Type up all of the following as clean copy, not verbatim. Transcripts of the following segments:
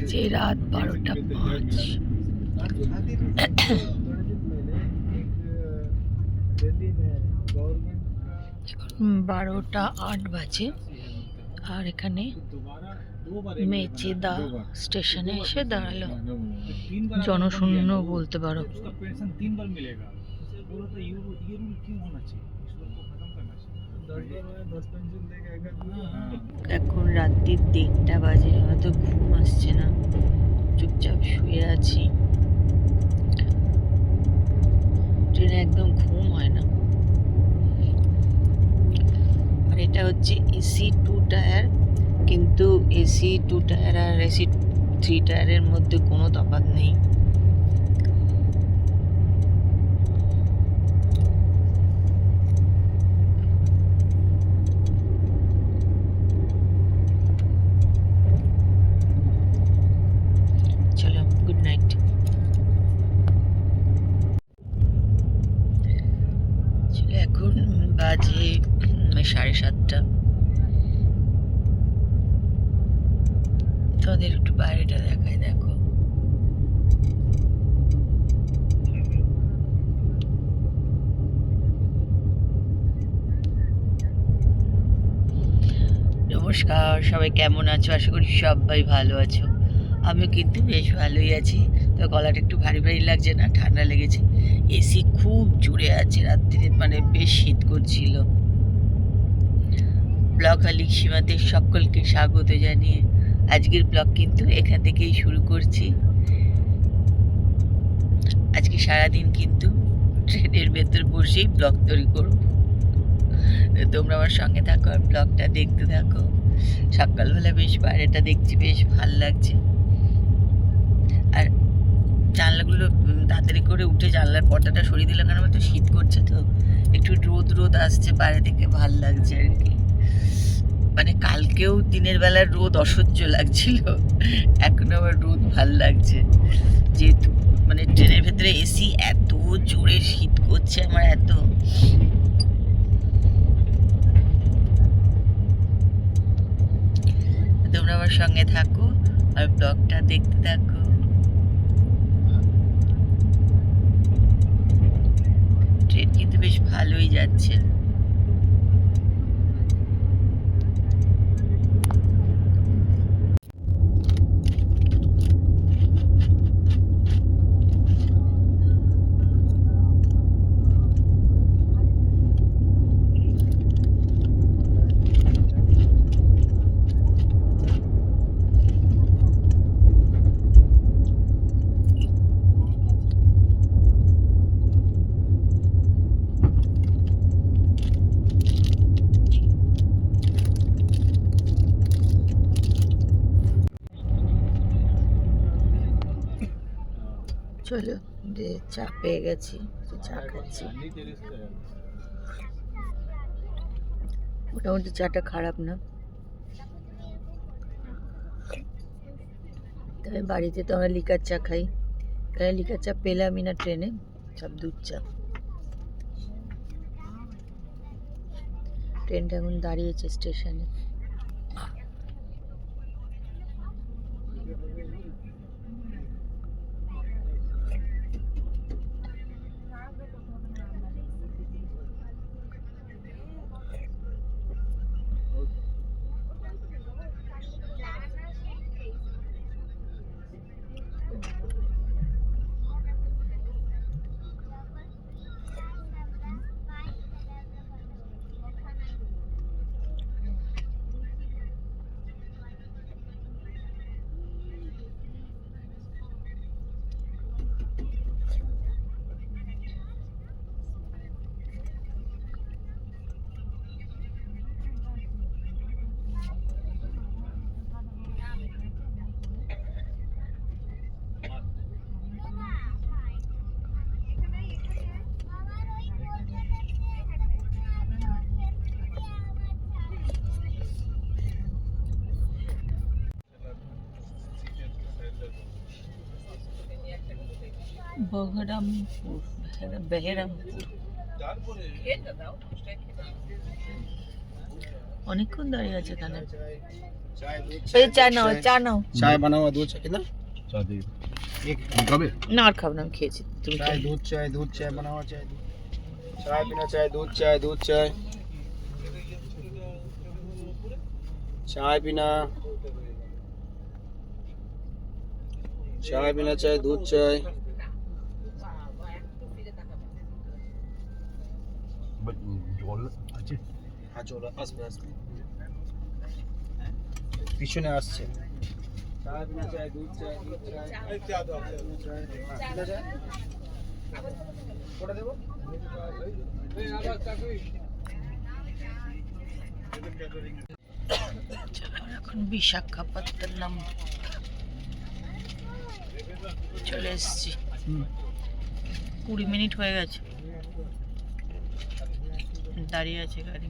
বাজে রাত 12:05। 12:08 বাজে। আর এখানে মেচেদা স্টেশনে এসে দাঁড়ালো। জনশূন্য বলতে পারো। এখন রাত্রির 1:30 বাজে, হয়তো ঘুম আসছে না, চুপচাপ শুয়ে আছি। ট্রেনে একদম ঘুম হয় না। আর এটা হচ্ছে এসি 2 টায়ার, কিন্তু এসি 2 টায়ার আর এসি 3 টায়ারের মধ্যে কোনো তফাৎ নেই। চলো, গুড নাইট। চলো, এখন বাজে 7:30। তোমাদের একটু বাইরেটা দেখাই, দেখো। নমস্কার, সবাই কেমন আছো? আশা করি সবাই ভালো আছো। আমি কিন্তু বেশ ভালোই আছি। তো গলাটা একটু ভারী ভারী লাগছে না? ঠান্ডা লেগেছে। এসি খুব জোরে আছে রাত্রিরে, মানে বেশ শীত করছিল। ব্লগ হালিক সীমাতে সকলকে স্বাগত জানিয়ে আজকের ব্লগ কিন্তু এখান থেকেই শুরু করছি। আজকে সারাদিন কিন্তু ট্রেনের ভেতর বসেই ব্লগ তৈরি করব। তোমরা আমার সঙ্গে থাকো আর ব্লগটা দেখতে থাকো। সকালবেলা বেশ বাইরেটা দেখছি, বেশ ভাল লাগছে। আর জানলাগুলো তাড়াতাড়ি করে উঠে জানলার পর্দাটা সরিয়ে দিলাম, কারণ আমার তো শীত করছে, তো একটু রোদ রোদ আসছে বাইরে থেকে, ভাল লাগছে আর কি। মানে কালকেও দিনের বেলার রোদ অসহ্য লাগছিল, এখন আবার রোদ ভাল লাগছে। যেহেতু মানে ট্রেনের ভেতরে এসি, এত জোরে শীত করছে আমার, এত। তোমরা আমার সঙ্গে থাকো আর ব্লগটা দেখতে থাকো। ট্রেন কিন্তু বেশ ভালোই যাচ্ছে। চলো, যে চা পেয়ে গেছি, চা খাচ্ছি। মোটামুটি চাটা খারাপ না। তবে বাড়িতে তো আমরা লিকার চা খাই, এখানে লিকার চা পেলামই না ট্রেনে, সব দুধ চা। ট্রেনটা এখন দাঁড়িয়েছে স্টেশনে। বহরমপুর, বেহরামপুর। অনেকক্ষণ দাঁড়িয়ে আছে এখানে। এই চা নাও, চা নাও। चाय बना हुआ दूध चाय कितना एक না আর খাবো না, আমি খেয়েছি। তুমি चाय दूध चाय बना हुआ चाय दूध चाय पीना चाय दूध चाय चाय पीना चाय दूध चाय हाँ चलो আসবে পিছনে আসছে चाय पीना चाय दूध चाय क्या दो चाय কোটা দেব এখন বিশাখাপত্তনম চলে এসেছি। 20 মিনিট হয়ে গেছে, দাঁড়িয়ে আছে গাড়ি।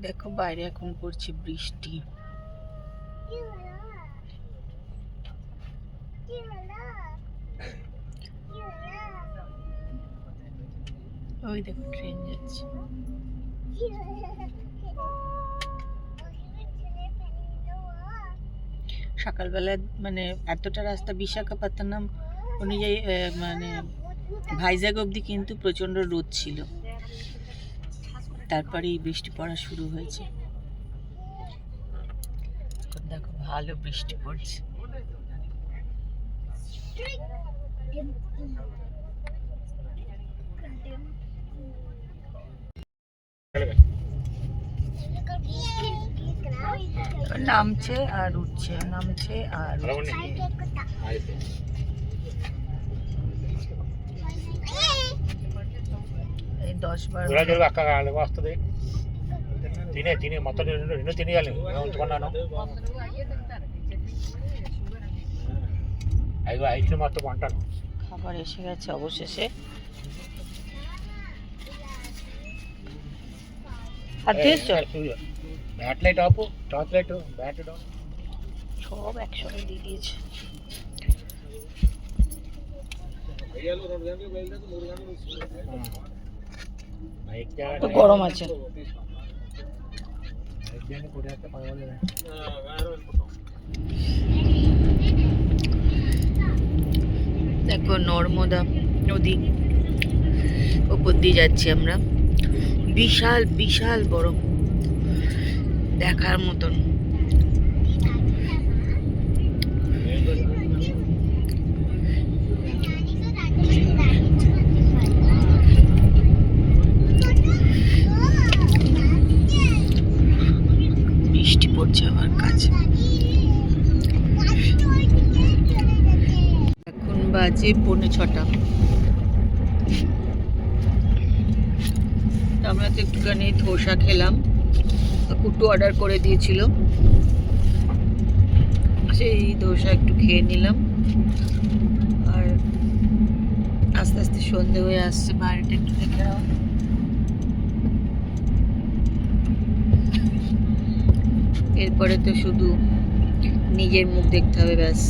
দেখো বাইরে এখন পড়ছে বৃষ্টি। ওই দেখো ট্রেন যাচ্ছে। সকালবেলা মানে এতটা রাস্তা বিশাখাপত্তনম অনুযায়ী মানে ভাইজ্যাগ অবধি কিন্তু প্রচণ্ড রোদ ছিল, তারপরেই বৃষ্টি পড়া শুরু হয়েছে। এখন দেখো ভালো বৃষ্টি পড়ছে। নামছে আর উঠছে, নামছে আর উঠছে। এই 10-12 అక్క వస్తుంది తినే మొత్తం రెండు తినేయాలి ఉంచుకున్నాను ఐదు మొత్తం కొంటాను খাবার এসে গেছে অবশেষে। আর দিয়েছো bat light up torch light bat down সব একসাথে দিয়ে দিয়েছে। তো গরম আছে। দেখো নর্মদা নদী, ওপর দিয়ে যাচ্ছি আমরা। বিশাল বিশাল বড়, দেখার মতন। বৃষ্টি পড়ছে আমার কাছে। এখন বাজে 5:45। আমরা তো একটুখানি ধোসা খেলাম, কুটু অর্ডার করে দিয়েছিল, সেই ধোসা একটু খেয়ে নিলাম। আর আস্তে আস্তে সন্ধে হয়ে আসছে, বাইরেটা একটু দেখে নাও। এরপরে তো শুধু নিজের মুখ দেখতে হবে ব্যাস।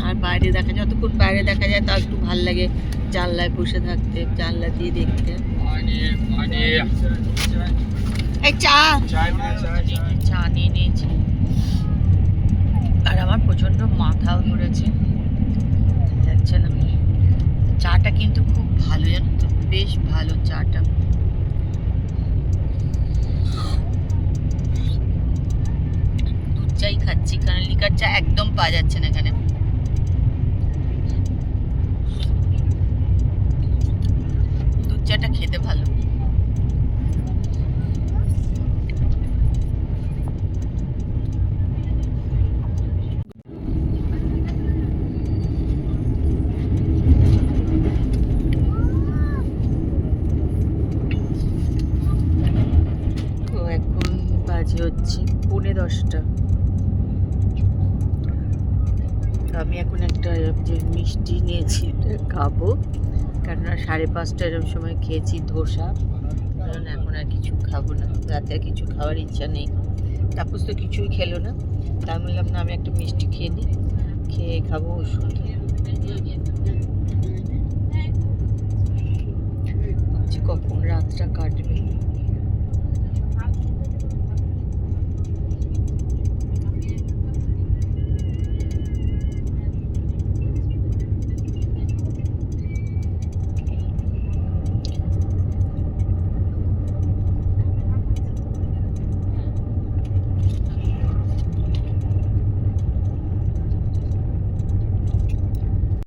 আর বাইরে দেখা, যতক্ষণ বাইরে দেখা যায় তা একটু ভাল লাগে জানলায় বসে থাকতে, জানলা দিয়ে দেখতে। এই চা চা নিয়ে নিয়েছি। আর আমার প্রচন্ড মাথাও ধরেছে, যাচ্ছে না। চাটা কিন্তু খুব ভালো, জানো তো, বেশ ভালো চাটা। দুধ চাই খাচ্ছি, কারণ লিকার চা একদম পাওয়া যাচ্ছে না এখানে। দুধ চাটা খেতে ভালো। হচ্ছে 10:45। আমি এখন একটা যে মিষ্টি নিয়েছি খাবো, কেননা 5:30 এরকম সময় খেয়েছি ধোসা, কারণ এখন আর কিছু খাবো না, রাতে আর কিছু খাওয়ার ইচ্ছা নেই। তাপস তো কিছুই খেলো না, তাই বললাম না আমি একটা মিষ্টি খেয়ে নিই, খেয়ে খাবো ওষুধ। ভাবছি কখন রাতটা কাটবে।